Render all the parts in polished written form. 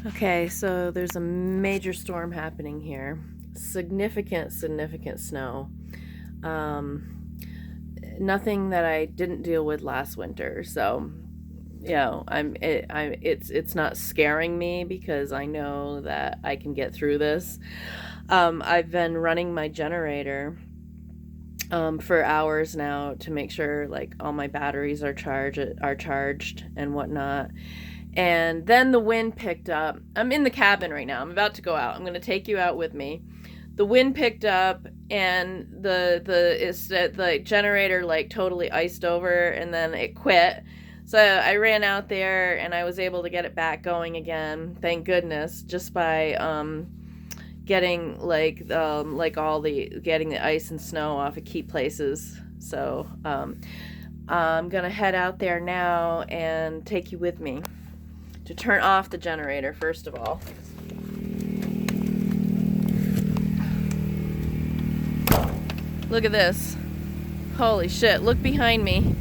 Okay, so there's a major storm happening here. Significant snow. Um, Nothing that I didn't deal with last winter. So, it's not scaring me because I know that I can get through this. I've been running my generator for hours now to make sure like all my batteries are charged and whatnot. And then the wind picked up. I'm in the cabin right now. I'm about to go out. I'm going to take you out with me. The wind picked up and the generator like totally iced over and then it quit. So I ran out there and I was able to get it back going again. Thank goodness, just by getting getting the ice and snow off of key places. So I'm gonna head out there now and take you with me to turn off the generator first of all. Look at this. Holy shit, look behind me.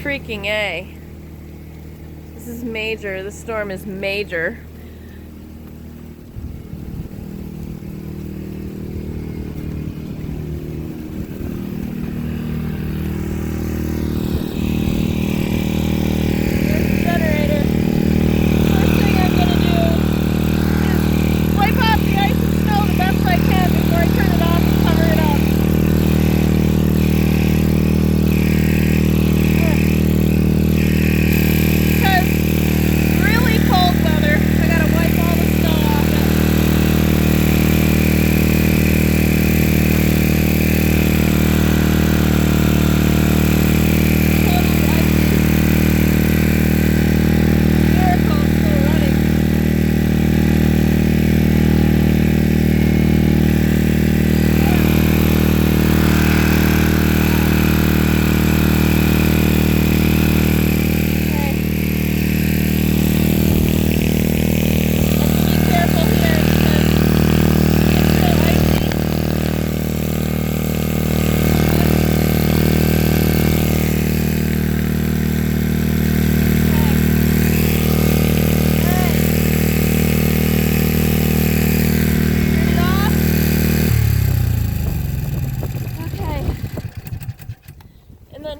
Freaking A. This is major. This storm is major.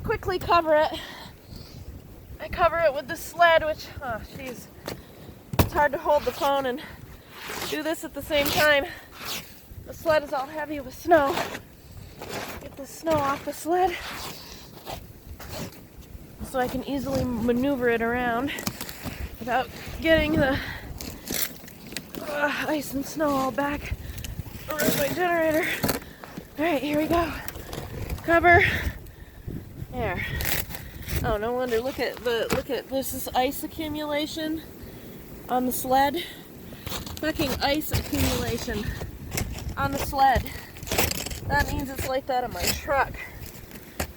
Quickly cover it. I cover it with the sled, which, it's hard to hold the phone and do this at the same time. The sled is all heavy with snow. Get the snow off the sled so I can easily maneuver it around without getting the ice and snow all back around my generator. Alright, here we go. Cover. There. Oh, no wonder. Look at this is ice accumulation on the sled. Fucking ice accumulation on the sled. That means it's like that on my truck.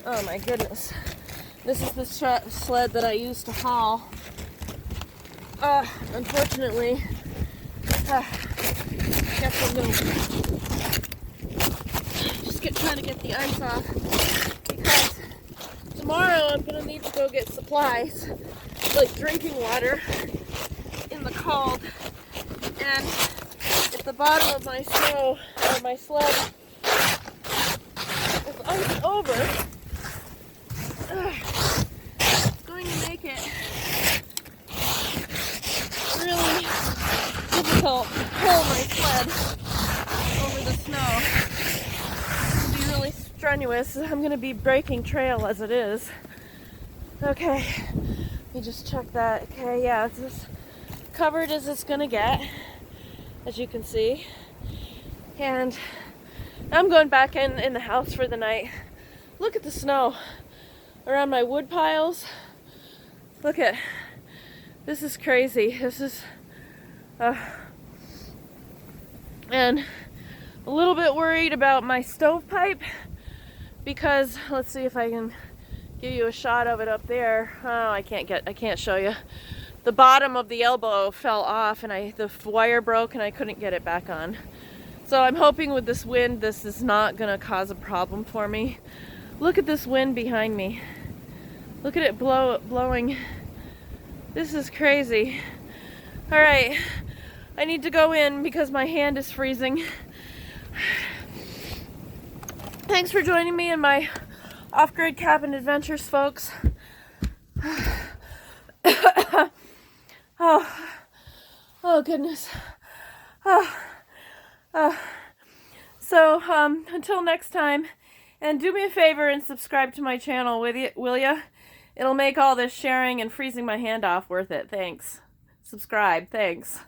Oh my goodness. This is the sled that I used to haul. Unfortunately, trying to get the ice off because tomorrow I'm gonna need to go get supplies, like drinking water in the cold, and if the bottom of my snow or my sled is iced over, it's going to make it really difficult to pull my sled over the snow. It's going to be really strenuous. I'm going to be breaking trail as it is. Okay, let me just check that. Okay, yeah, it's as covered as it's going to get, as you can see. And I'm going back in the house for the night. Look at the snow around my wood piles. Look at, this is crazy. This is, and a little bit worried about my stovepipe because, let's see if I can give you a shot of it up there. Oh, I can't show you. The bottom of the elbow fell off and the wire broke and I couldn't get it back on. So I'm hoping with this wind, this is not gonna cause a problem for me. Look at this wind behind me. Look at it blowing This is crazy. All right, I need to go in because my hand is freezing. Thanks for joining me in my off-grid cabin adventures, folks. Oh, oh goodness. So, until next time, and do me a favor and subscribe to my channel, will ya? It'll make all this sharing and freezing my hand off worth it. Thanks. Subscribe. Thanks.